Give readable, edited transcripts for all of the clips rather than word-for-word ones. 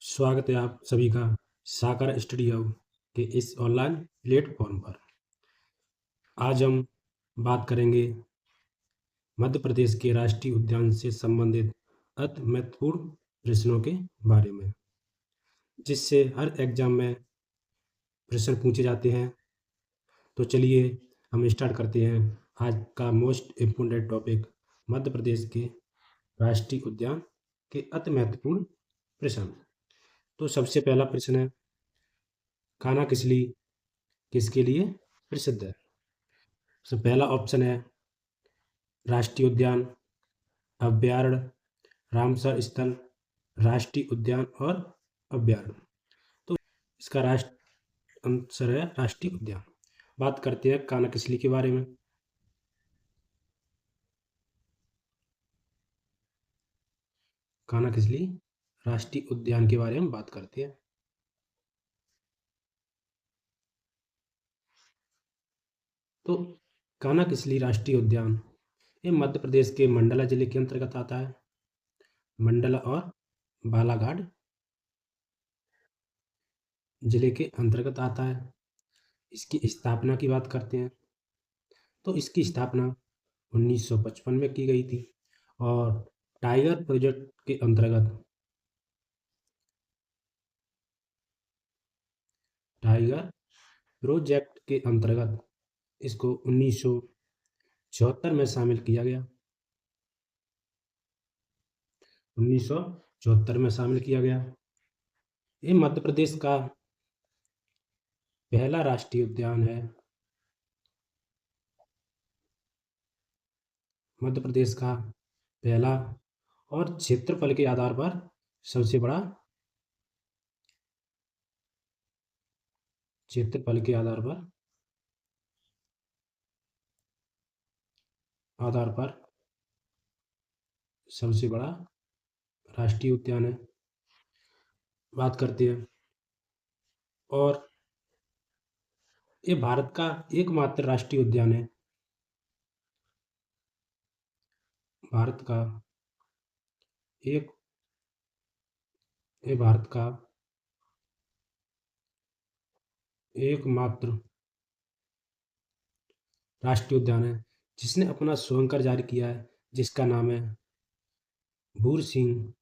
स्वागत है आप सभी का साकार स्टडी हब के इस ऑनलाइन प्लेटफॉर्म पर। आज हम बात करेंगे मध्य प्रदेश के राष्ट्रीय उद्यान से संबंधित अति महत्वपूर्ण प्रश्नों के बारे में, जिससे हर एग्जाम में प्रश्न पूछे जाते हैं। तो चलिए हम स्टार्ट करते हैं आज का most important topic, Madhya Pradesh के राष्ट्रीय उद्यान के अति महत्वपूर्ण प्रश्न। तो सबसे पहला प्रश्न है, कान्हा किसली किसके लिए प्रसिद्ध है? तो पहला ऑप्शन है राष्ट्रीय उद्यान, अभ्यारण्य, रामसर स्थल, राष्ट्रीय उद्यान और अभ्यारण्य। तो इसका आंसर है राष्ट्रीय उद्यान। बात करते हैं कान्हा किसली के बारे में। कान्हा किसली राष्ट्रीय उद्यान के बारे में बात करते हैं। तो कान्हा किसली राष्ट्रीय उद्यान ये मध्य प्रदेश के मंडला जिले के अंतर्गत आता है। मंडला और बालाघाट जिले के अंतर्गत आता है। इसकी स्थापना की बात करते हैं तो इसकी स्थापना 1955 में की गई थी और टाइगर प्रोजेक्ट के अंतर्गत इसको 1974 में शामिल किया गया। 1974 में शामिल किया गया। ये मध्य प्रदेश का पहला राष्ट्रीय उद्यान है। मध्य प्रदेश का पहला और क्षेत्रफल के आधार पर सबसे बड़ा, क्षेत्रफल के आधार पर सबसे बड़ा राष्ट्रीय उद्यान है। बात करते हैं और ये भारत का एकमात्र राष्ट्रीय उद्यान है। भारत का एकमात्र राष्ट्रीय उद्यान है जिसने अपना स्वयंकर जारी किया है, जिसका नाम है भूर सिंह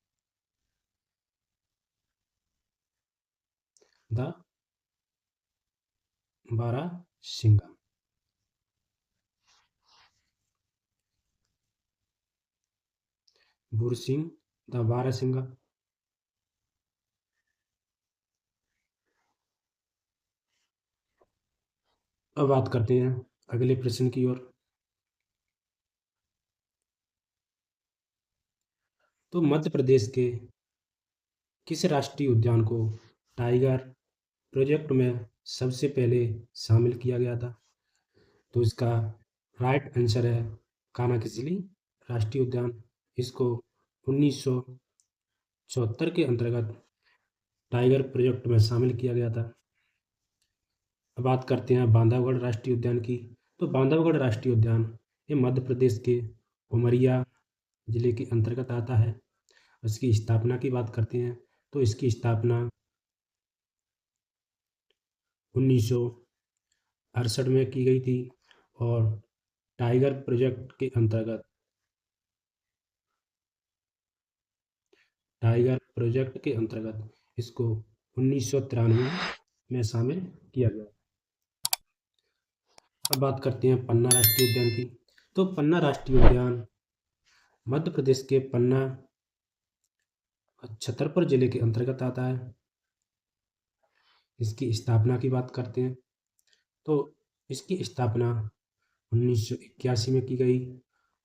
द बारासिंगा। भूर सिंह द बारासिंगा। अब बात करते हैं अगले प्रश्न की ओर। तो मध्य प्रदेश के किस राष्ट्रीय उद्यान को टाइगर प्रोजेक्ट में सबसे पहले शामिल किया गया था? तो इसका राइट आंसर है कान्हा किसली राष्ट्रीय उद्यान। इसको 1974 के अंतर्गत टाइगर प्रोजेक्ट में शामिल किया गया था। अब बात करते हैं बांधवगढ़ राष्ट्रीय उद्यान की। तो बांधवगढ़ राष्ट्रीय उद्यान ये मध्य प्रदेश के उमरिया जिले के अंतर्गत आता है। इसकी स्थापना की बात करते हैं तो इसकी स्थापना 1968 में की गई थी और टाइगर प्रोजेक्ट के अंतर्गत इसको 1993 में शामिल किया गया। अब बात करते हैं पन्ना राष्ट्रीय उद्यान की। तो पन्ना राष्ट्रीय उद्यान मध्य प्रदेश के पन्ना छतरपुर जिले के अंतर्गत आता है। इसकी स्थापना की बात करते हैं तो इसकी स्थापना 1981 में की गई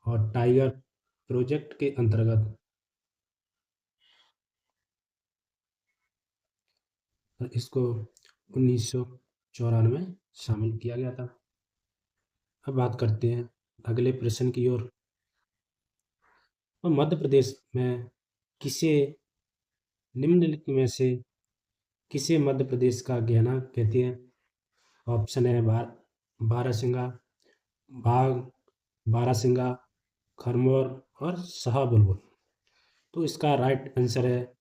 और टाइगर प्रोजेक्ट के अंतर्गत इसको 1994 में शामिल किया गया था। अब बात करते हैं अगले प्रश्न की ओर। तो मध्य प्रदेश में निम्नलिखित में से किसे मध्य प्रदेश का गहना कहते हैं? ऑप्शन है बारहसिंगा, बाघ, बारहसिंगा, खरमोर और शाहबुलबुल। तो इसका राइट आंसर है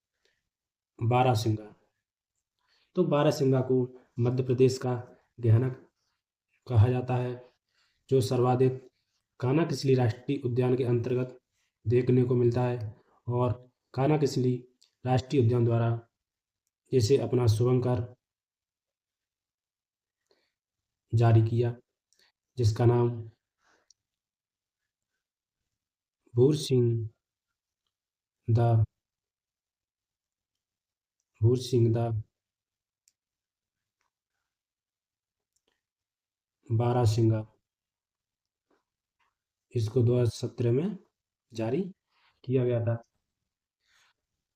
बारहसिंगा। तो बारहसिंगा को मध्य प्रदेश का गहना कहा जाता है, जो सर्वाधिक कान्हा-किसली राष्ट्रीय उद्यान के अंतर्गत देखने को मिलता है। और कान्हा-किसली राष्ट्रीय उद्यान द्वारा इसे अपना शुभंकर जारी किया, जिसका नाम भूर द भूर द बारहसिंगा, इसको 2017 में जारी किया गया था।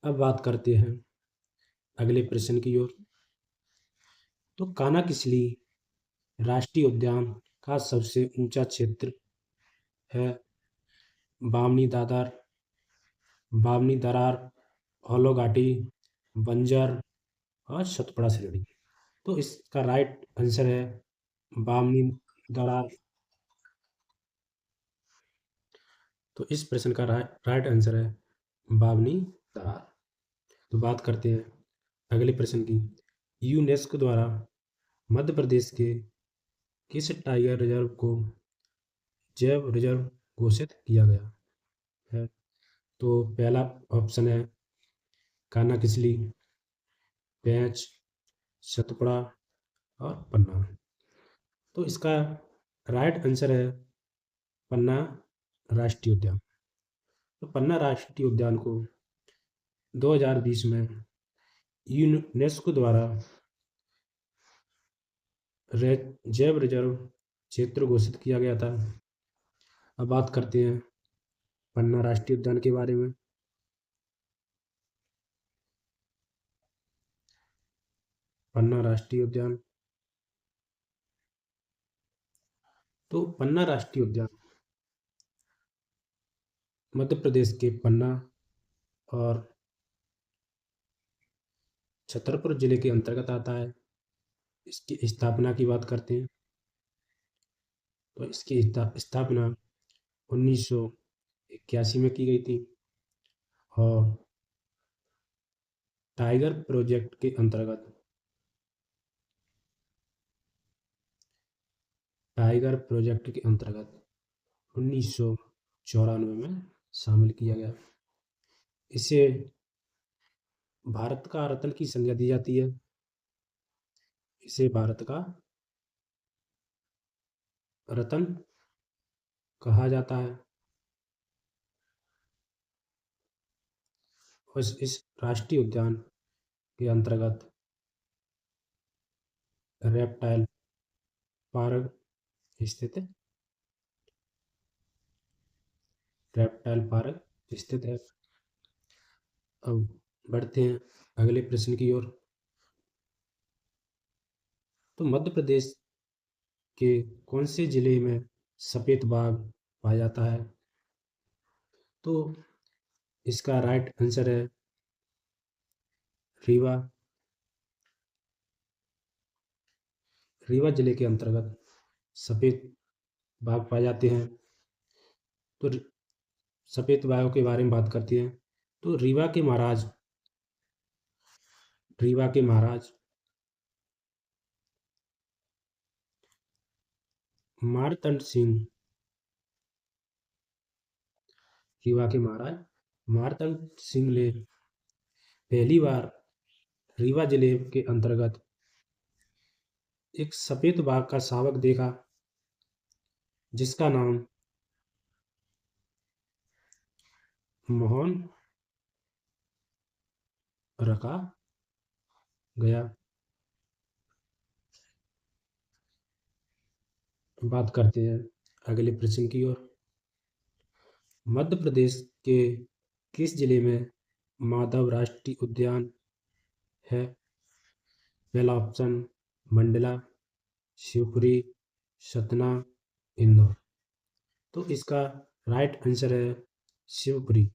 अब बात करते हैं अगले प्रश्न की ओर। तो कान्हा-किसली राष्ट्रीय उद्यान का सबसे ऊंचा क्षेत्र है बामनी दादर, बामनी दरार, औलो घाटी, बंजर और सतपुड़ा श्रेणी। तो इसका राइट आंसर है बामनी दरार। तो इस प्रश्न का राइट आंसर है बामनी दरार। तो बात करते हैं अगले प्रश्न की। यूनेस्को द्वारा मध्य प्रदेश के किस टाइगर रिजर्व को जैव रिजर्व घोषित किया गया है? तो पहला ऑप्शन है कान्हा-किसली, पेंच, सतपुड़ा और पन्ना। तो इसका राइट आंसर है पन्ना राष्ट्रीय उद्यान। तो पन्ना राष्ट्रीय उद्यान को 2020 में यूनेस्को द्वारा जैव रिजर्व क्षेत्र घोषित किया गया था। अब बात करते हैं पन्ना राष्ट्रीय उद्यान के बारे में। पन्ना राष्ट्रीय उद्यान। तो पन्ना राष्ट्रीय उद्यान मध्य प्रदेश के पन्ना और छतरपुर जिले के अंतर्गत आता है। इसकी स्थापना की बात करते हैं तो इसकी स्थापना 1981 में की गई थी और टाइगर प्रोजेक्ट के अंतर्गत टाइगर प्रोजेक्ट के अंतर्गत 1994 में शामिल किया गया। इसे भारत का रत्न की संज्ञा दी जाती है। इसे भारत का रत्न कहा जाता है। और इस राष्ट्रीय उद्यान के अंतर्गत रेप्टाइल पार्क स्थित है। रेप्टाइल पार्क स्थित है। अब बढ़ते हैं अगले प्रश्न की ओर। तो मध्य प्रदेश के कौन से जिले में सफेद बाघ पाया जाता है? तो इसका राइट आंसर है रीवा। रीवा जिले के अंतर्गत सफेद बाघ पाए जाते हैं। तो सफेद बाघों के बारे में बात करते हैं। तो रीवा के महाराज मारतंड सिंह, रीवा के महाराज मारतंड सिंह ने पहली बार रीवा जिले के अंतर्गत एक सफेद बाघ का शावक देखा, जिसका नाम मोहन रखा गया। बात करते हैं अगले प्रश्न की ओर। मध्य प्रदेश के किस जिले में माधव राष्ट्रीय उद्यान है? पहला ऑप्शन मंडला, शिवपुरी, सतना, इंदौर। तो इसका राइट आंसर है शिवपुरी।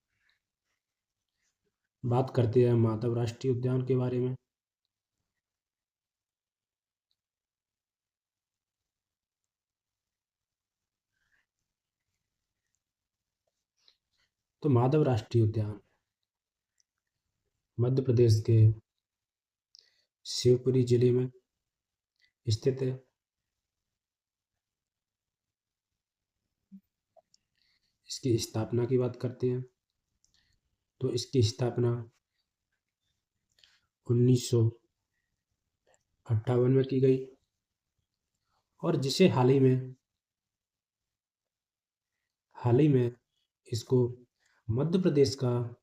बात करते हैं माधव राष्ट्रीय उद्यान के बारे में। तो माधव राष्ट्रीय उद्यान मध्य प्रदेश के शिवपुरी जिले में स्थित है। इसकी स्थापना की बात करते हैं तो इसकी स्थापना 1958 में की गई और जिसे हाल ही में इसको मध्य प्रदेश का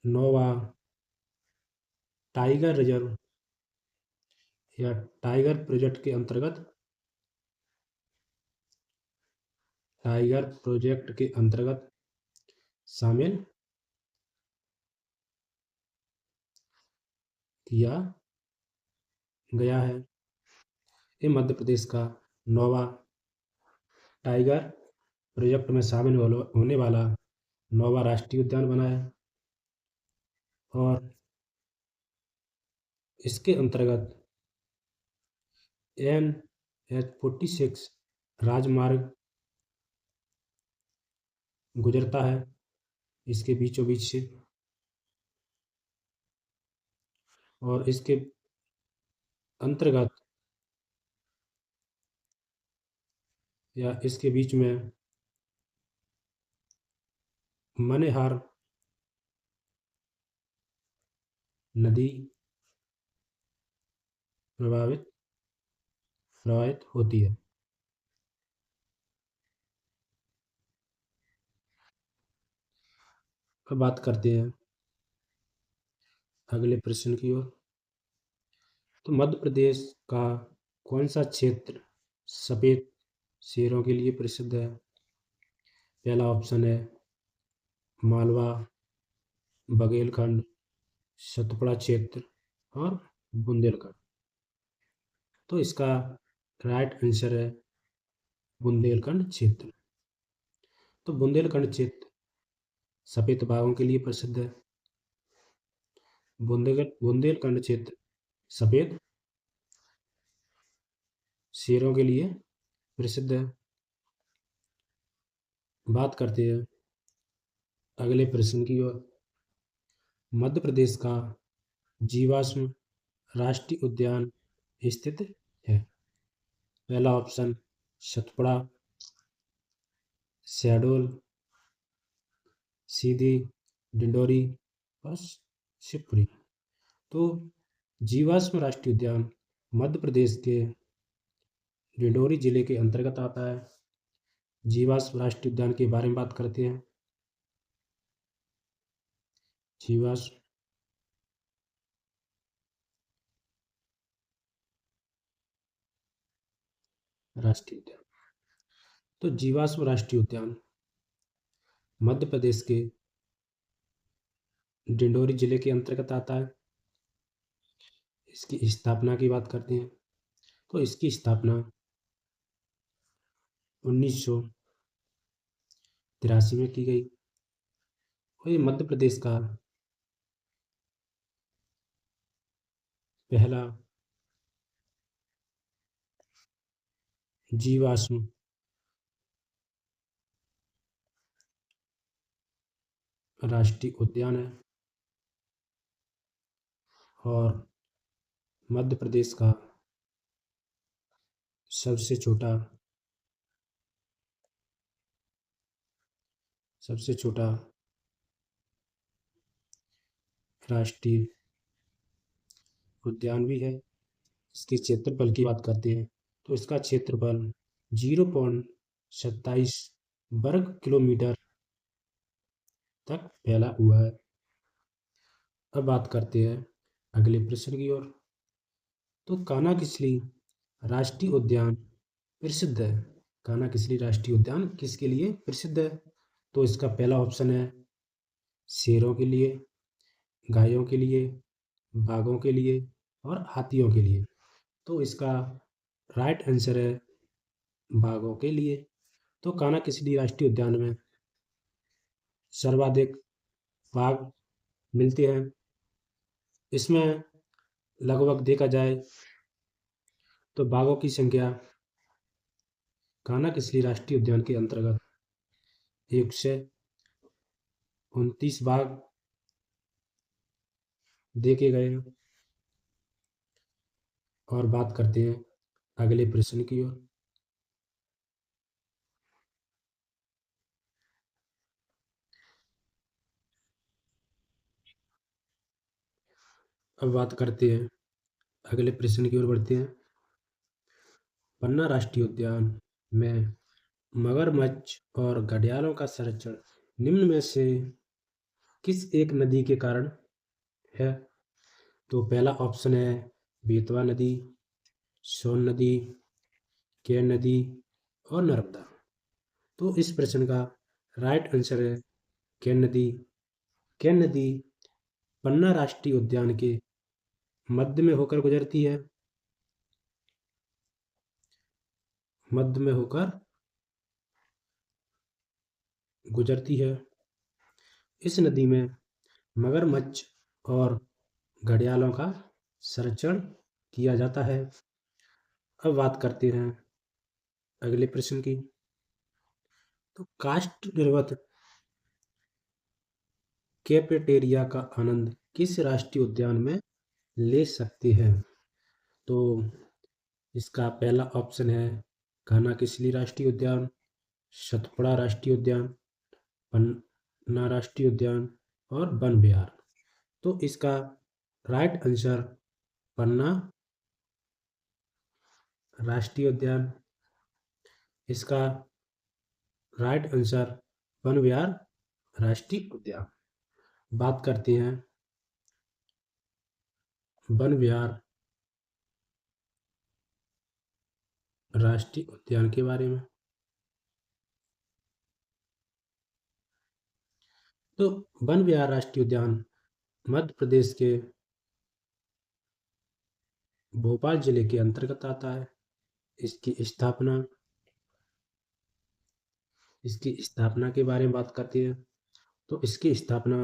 9वां टाइगर रिजर्व या टाइगर प्रोजेक्ट के अंतर्गत शामिल किया गया है। ये मध्य प्रदेश का 9वां टाइगर प्रोजेक्ट में शामिल होने वाला 9वां राष्ट्रीय उद्यान बना है और इसके अंतर्गत NH-46 राजमार्ग गुजरता है इसके बीचों बीच से और इसके अंतर्गत या इसके बीच में मनेहार नदी प्रवाहित होती है। अब बात करते हैं अगले प्रश्न की ओर। तो मध्य प्रदेश का कौन सा क्षेत्र सफेद शेरों के लिए प्रसिद्ध है? पहला ऑप्शन है मालवा, बघेलखंड, सतपुड़ा क्षेत्र और बुंदेलखंड। तो इसका राइट आंसर है बुंदेलखंड क्षेत्र। तो बुंदेलखंड क्षेत्र सफेद बाघों के लिए प्रसिद्ध है। बुंदेलखंड क्षेत्र सफेद शेरों के लिए प्रसिद्ध है। बात करते हैं अगले प्रश्न की ओर। मध्य प्रदेश का जीवाश्म राष्ट्रीय उद्यान स्थित है। पहला ऑप्शन सतपुड़ा, शहडोल, सीधी, डिंडोरी और शिवपुरी। तो जीवाश्म राष्ट्रीय उद्यान मध्य प्रदेश के डिंडोरी जिले के अंतर्गत आता है। जीवाश्म राष्ट्रीय उद्यान के बारे में बात करते हैं। जीवाश्म राष्ट्रीय उद्यान, तो जीवाश्म राष्ट्रीय उद्यान मध्य प्रदेश के डिंडोरी जिले के अंतर्गत आता है। इसकी स्थापना की बात करते हैं तो इसकी स्थापना 1983 में की गई और ये मध्य प्रदेश का पहला जीवाश्म राष्ट्रीय उद्यान है और मध्य प्रदेश का सबसे छोटा राष्ट्रीय उद्यान भी है। इसके क्षेत्रफल की बात करते हैं तो इसका क्षेत्रफल 0.27 वर्ग किलोमीटर तक फैला हुआ है। अब बात करते हैं अगले प्रश्न की ओर। तो कान्हा-किसली राष्ट्रीय उद्यान प्रसिद्ध है। कान्हा-किसली राष्ट्रीय उद्यान किसके लिए प्रसिद्ध है? तो इसका पहला ऑप्शन है शेरों के लिए, गायों के लिए, बाघों के लिए और हाथियों के लिए। तो इसका राइट आंसर है बाघों के लिए। तो कान्हा-किसली राष्ट्रीय उद्यान में सर्वाधिक बाघ मिलते हैं। इसमें लगभग देखा जाए तो बाघों की संख्या कान्हा-किसली राष्ट्रीय उद्यान के अंतर्गत 129 बाघ देखे गए हैं। और बात करते हैं अगले प्रश्न की ओर। अब बात करते हैं अगले प्रश्न की ओर बढ़ते हैं। पन्ना राष्ट्रीय उद्यान में मगरमच्छ और घड़ियालों का संरक्षण निम्न में से किस एक नदी के कारण है? तो पहला ऑप्शन है बेतवा नदी, सोन नदी, केन नदी और नर्मदा। तो इस प्रश्न का राइट आंसर है केन नदी। केन नदी पन्ना राष्ट्रीय उद्यान के मध्य में होकर गुजरती है। मध्य में होकर गुजरती है। इस नदी में मगरमच्छ और घड़ियालों का संरक्षण किया जाता है। अब बात करते हैं अगले प्रश्न की। तो काष्ठ निर्मित कैफेटेरिया का आनंद किस राष्ट्रीय उद्यान में ले सकते हैं? तो इसका पहला ऑप्शन है कान्हा किसली राष्ट्रीय उद्यान, सतपुड़ा राष्ट्रीय उद्यान, पन्ना राष्ट्रीय उद्यान और वन विहार। तो इसका राइट आंसर पन्ना राष्ट्रीय उद्यान। इसका राइट आंसर वन विहार राष्ट्रीय उद्यान। बात करते हैं वन विहार राष्ट्रीय उद्यान के बारे में। तो वन विहार राष्ट्रीय उद्यान मध्य प्रदेश के भोपाल जिले के अंतर्गत आता है। इसकी स्थापना के बारे में बात करते हैं। तो इसकी स्थापना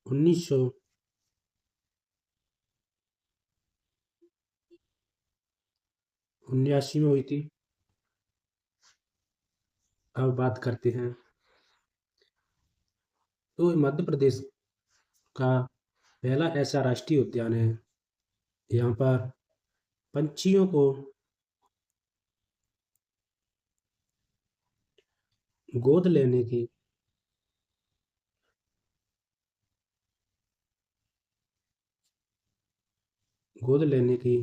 1979 में हुई थी। अब बात करते हैं। तो मध्य प्रदेश का पहला ऐसा राष्ट्रीय उद्यान है यहाँ पर पंछियों को गोद लेने की गोद लेने की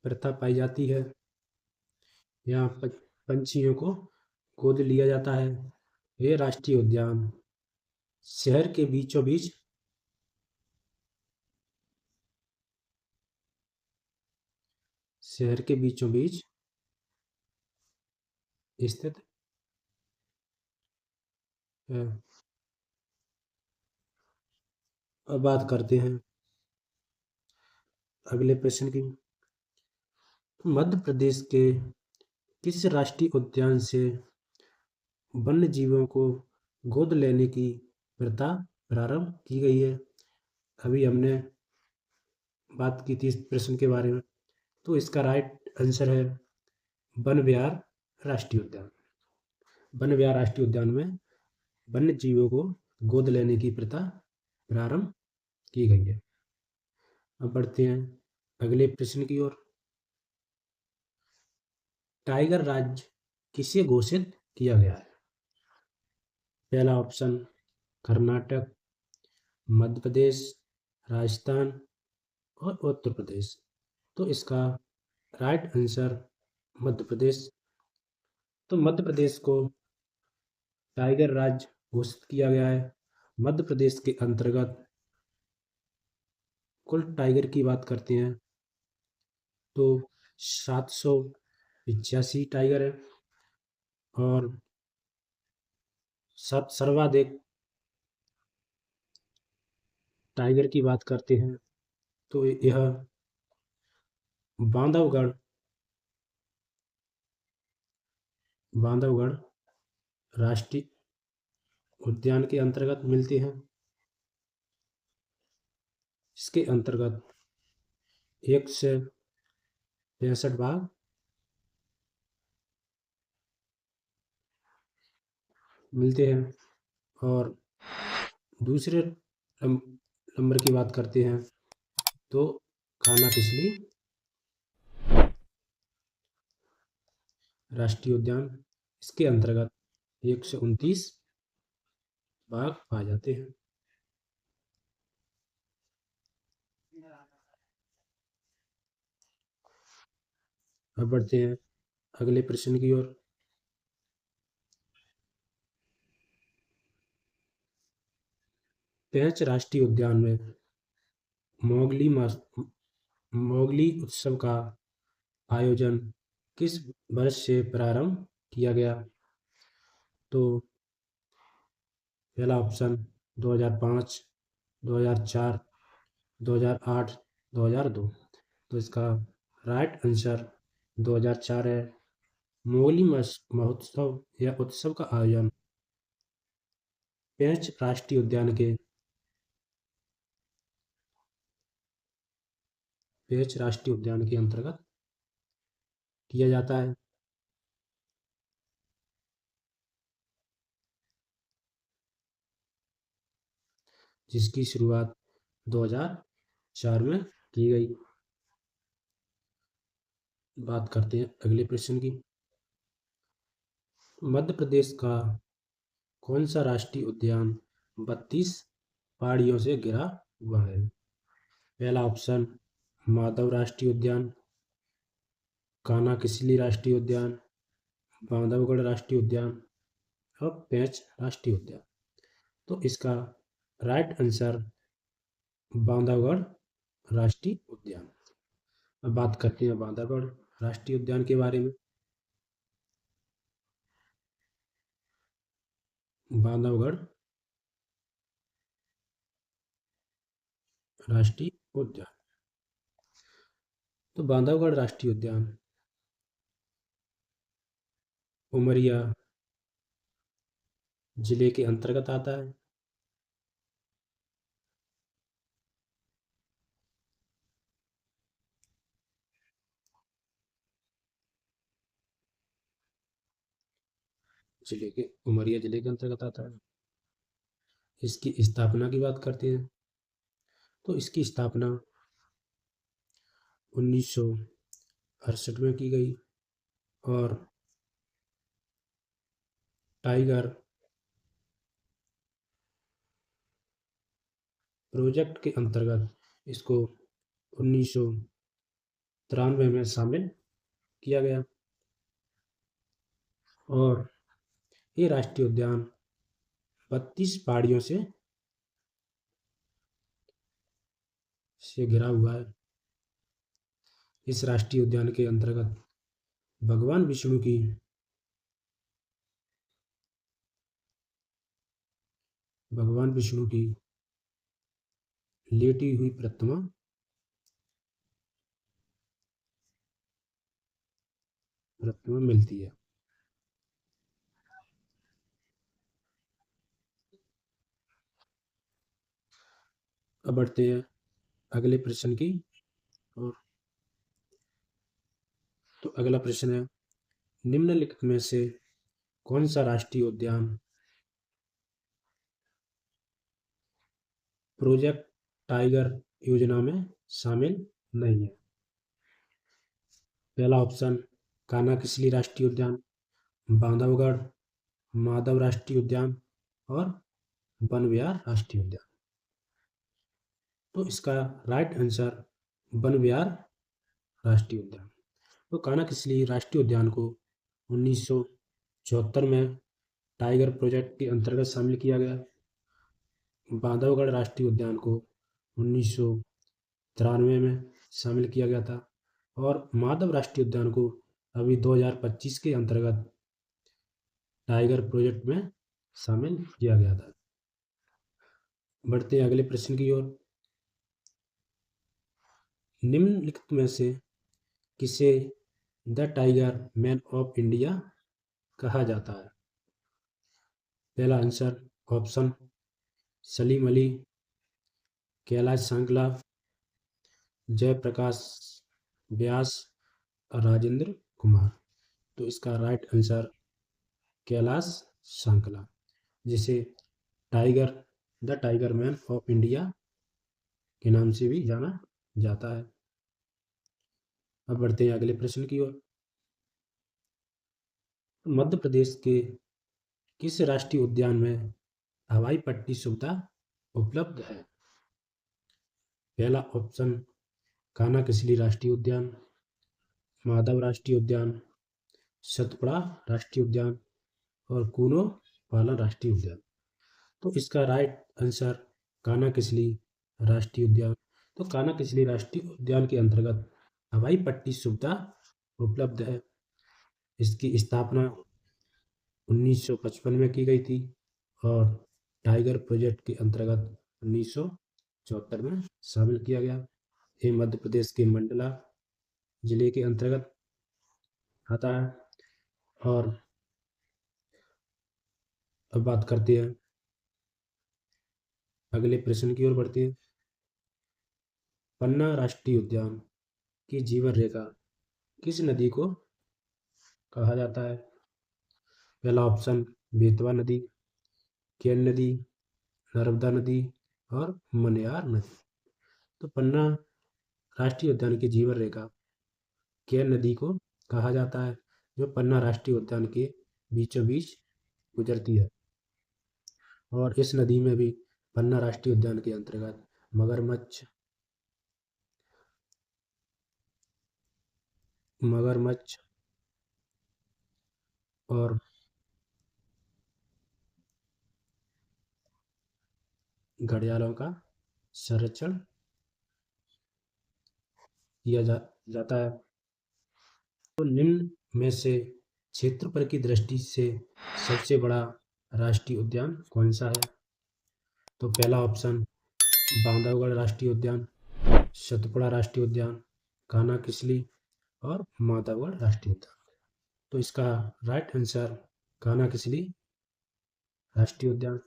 प्रथा पाई जाती है। यहाँ पंछियों को गोद लिया जाता है। ये राष्ट्रीय उद्यान शहर के बीचों बीच शहर के बीचों बीच स्थित है। अब बात करते हैं अगले प्रश्न की। मध्य प्रदेश के किस राष्ट्रीय उद्यान से वन्य जीवों को गोद लेने की प्रथा प्रारंभ की गई है? अभी हमने बात की थी इस प्रश्न के बारे में। तो इसका राइट आंसर है वन विहार राष्ट्रीय उद्यान। वन विहार राष्ट्रीय उद्यान में वन्य जीवों को गोद लेने की प्रथा प्रारंभ की गई है। अब बढ़ते हैं अगले प्रश्न की ओर। टाइगर राज्य किसे घोषित किया गया है? पहला ऑप्शन कर्नाटक, मध्य प्रदेश, राजस्थान और उत्तर प्रदेश। तो इसका राइट आंसर मध्य प्रदेश। तो मध्य प्रदेश को टाइगर राज्य घोषित किया गया है। मध्य प्रदेश के अंतर्गत कुल टाइगर की बात करते हैं तो 785 टाइगर है। और सर्वाधिक टाइगर की बात करते हैं तो यह बांधवगढ़ बांधवगढ़ राष्ट्रीय उद्यान के अंतर्गत मिलते हैं। इसके अंतर्गत 165 बाघ मिलते हैं और दूसरे नंबर की बात करते हैं तो कान्हा किसली राष्ट्रीय उद्यान, इसके अंतर्गत 129 बाघ पाए जाते हैं। अब बढ़ते हैं अगले प्रश्न की ओर। पेंच राष्ट्रीय उद्यान में मोगली उत्सव का आयोजन किस वर्ष से प्रारंभ किया गया? तो पहला ऑप्शन 2005, 2004, 2008, 2002। तो इसका राइट आंसर 2004 है। मोगली महोत्सव या उत्सव का आयोजन पेंच राष्ट्रीय उद्यान के अंतर्गत किया जाता है। जिसकी शुरुआत 2004 में की गई। बात करते हैं अगले प्रश्न की। मध्य प्रदेश का कौन सा राष्ट्रीय उद्यान 32 पहाड़ियों से घिरा हुआ है? पहला ऑप्शन माधव राष्ट्रीय उद्यान, कान्हा किसली राष्ट्रीय उद्यान, बांधवगढ़ राष्ट्रीय उद्यान और पेंच राष्ट्रीय उद्यान। तो इसका राइट आंसर बांधवगढ़ राष्ट्रीय उद्यान। अब बात करते हैं बांधवगढ़ राष्ट्रीय उद्यान के बारे में। बांधवगढ़ राष्ट्रीय उद्यान। तो बांधवगढ़ राष्ट्रीय उद्यान उमरिया जिले के अंतर्गत आता है। उमरिया जिले के अंतर्गत आता है। इसकी स्थापना की बात करते हैं तो इसकी स्थापना 1968 में की गई और टाइगर प्रोजेक्ट के अंतर्गत इसको 1993 में शामिल किया गया और ये राष्ट्रीय उद्यान 32 पहाड़ियों से घिरा हुआ है। इस राष्ट्रीय उद्यान के अंतर्गत भगवान विष्णु की लेटी हुई प्रतिमा मिलती है। अब बढ़ते हैं अगले प्रश्न की और तो अगला प्रश्न है निम्नलिखित में से कौन सा राष्ट्रीय उद्यान प्रोजेक्ट टाइगर योजना में शामिल नहीं है? पहला ऑप्शन कान्हा किसली राष्ट्रीय उद्यान, बांधवगढ़ माधव राष्ट्रीय उद्यान और वन विहार राष्ट्रीय उद्यान। तो इसका राइट आंसर वन विहार राष्ट्रीय उद्यान। तो कान्हा किसली राष्ट्रीय उद्यान को 1974 में टाइगर प्रोजेक्ट के अंतर्गत शामिल किया गया। बांधवगढ़ राष्ट्रीय उद्यान को 1993 में शामिल किया गया था और माधव राष्ट्रीय उद्यान को अभी 2025 के अंतर्गत टाइगर प्रोजेक्ट में शामिल किया गया था। बढ़ते हैं अगले प्रश्न की ओर। निम्नलिखित में से किसे the tiger man of India कहा जाता है? पहला आंसर ऑप्शन सलीम अली, कैलाश सांकला, जयप्रकाश व्यास और राजेंद्र कुमार। तो इसका राइट आंसर कैलाश सांकला, जिसे tiger, the tiger man of India के नाम से भी जाना जाता है। अब बढ़ते हैं अगले प्रश्न की ओर। मध्य प्रदेश के किस राष्ट्रीय उद्यान में हवाई पट्टी सुविधा उपलब्ध है? पहला ऑप्शन कान्हा-किसली राष्ट्रीय उद्यान, माधव राष्ट्रीय उद्यान, सतपुड़ा राष्ट्रीय उद्यान और कूनो पालन राष्ट्रीय उद्यान। तो इसका राइट आंसर कान्हा-किसली राष्ट्रीय उद्यान। तो कान्हा-किसली राष्ट्रीय उद्यान के अंतर्गत हवाई पट्टी सुविधा उपलब्ध है। इसकी स्थापना 1955 में की गई थी और टाइगर प्रोजेक्ट के अंतर्गत 1974 में शामिल किया गया। ये मध्य प्रदेश के मंडला जिले के अंतर्गत आता है। और अब बात करते हैं, अगले प्रश्न की ओर बढ़ते हैं। पन्ना राष्ट्रीय उद्यान की जीवन रेखा किस नदी को कहा जाता है? पहला ऑप्शन बेतवा नदी, केन नदी, नर्मदा नदी और मनियार नदी। तो पन्ना राष्ट्रीय उद्यान की जीवन रेखा केन नदी को कहा जाता है, जो पन्ना राष्ट्रीय उद्यान के बीचों बीच गुजरती है। और इस नदी में भी पन्ना राष्ट्रीय उद्यान के अंतर्गत मगरमच्छ और घड़ियालों का संरक्षण किया जाता है। तो निम्न में से क्षेत्रफल की दृष्टि से सबसे बड़ा राष्ट्रीय उद्यान कौन सा है? तो पहला ऑप्शन बांधवगढ़ राष्ट्रीय उद्यान, सतपुड़ा राष्ट्रीय उद्यान, कान्हा-किसली और माधवगढ़ राष्ट्रीय उद्यान। तो इसका राइट आंसर कान्हा-किसली राष्ट्रीय उद्यान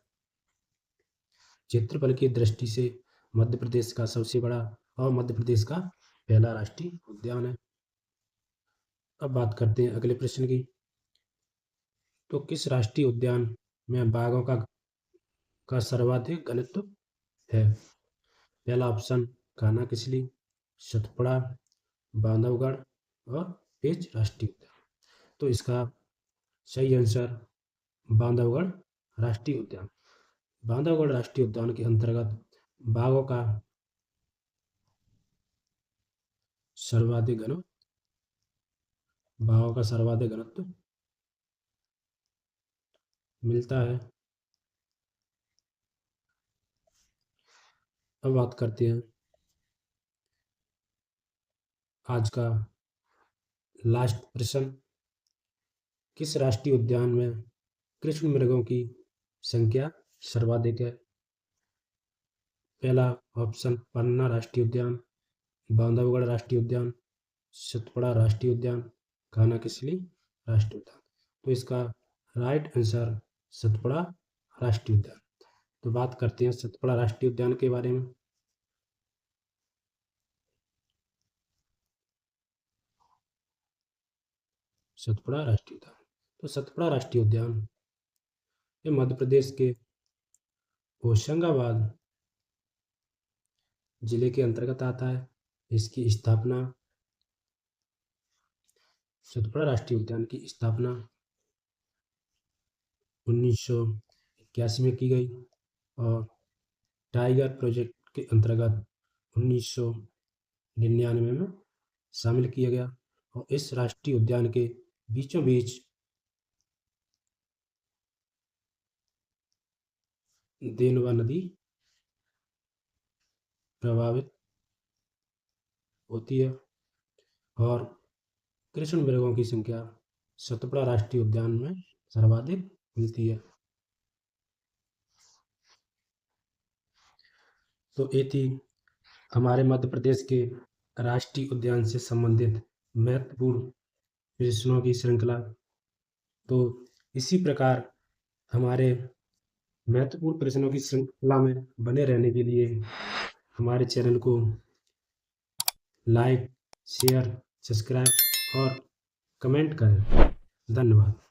क्षेत्रफल की दृष्टि से मध्य प्रदेश का सबसे बड़ा और मध्य प्रदेश का पहला राष्ट्रीय उद्यान है। अब बात करते हैं अगले प्रश्न की। तो किस राष्ट्रीय उद्यान में बाघों का सर्वाधिक घनत्व है? पहला ऑप्शन कान्हा-किसली, सतपुड़ा, बांधवगढ़ और पेंच राष्ट्रीय उद्यान। तो इसका सही आंसर बांधवगढ़ राष्ट्रीय उद्यान। बांधवगढ़ राष्ट्रीय उद्यान के अंतर्गत बाघों का सर्वाधिक घनत्व मिलता है। अब बात करते हैं आज का लास्ट प्रश्न। किस राष्ट्रीय उद्यान में कृष्ण मृगों की संख्या सर्वाधिक है? पहला ऑप्शन पन्ना राष्ट्रीय उद्यान, बांधवगढ़ राष्ट्रीय उद्यान, सतपुड़ा राष्ट्रीय उद्यान, कान्हा-किसली राष्ट्रीय उद्यान। तो इसका राइट आंसर सतपुड़ा राष्ट्रीय उद्यान। तो बात करते हैं सतपुड़ा राष्ट्रीय उद्यान के बारे में। सतपुड़ा राष्ट्रीय उद्यान, तो सतपुड़ा राष्ट्रीय उद्यान ये मध्य प्रदेश के होशंगाबाद जिले के अंतर्गत आता है। इसकी स्थापना सतपुड़ा राष्ट्रीय उद्यान की स्थापना 1981 में की गई और टाइगर प्रोजेक्ट के अंतर्गत 1999 में शामिल किया गया। और इस राष्ट्रीय उद्यान के बीचों बीच देनवा नदी प्रभावित होती है और कृष्ण मृगों की संख्या सतपुड़ा राष्ट्रीय उद्यान में सर्वाधिक मिलती है। तो ये थी हमारे मध्य प्रदेश के राष्ट्रीय उद्यान से संबंधित महत्वपूर्ण प्रश्नों की श्रृंखला। तो इसी प्रकार हमारे महत्वपूर्ण प्रश्नों की श्रृंखला में बने रहने के लिए हमारे चैनल को लाइक, शेयर, सब्सक्राइब और कमेंट करें। धन्यवाद।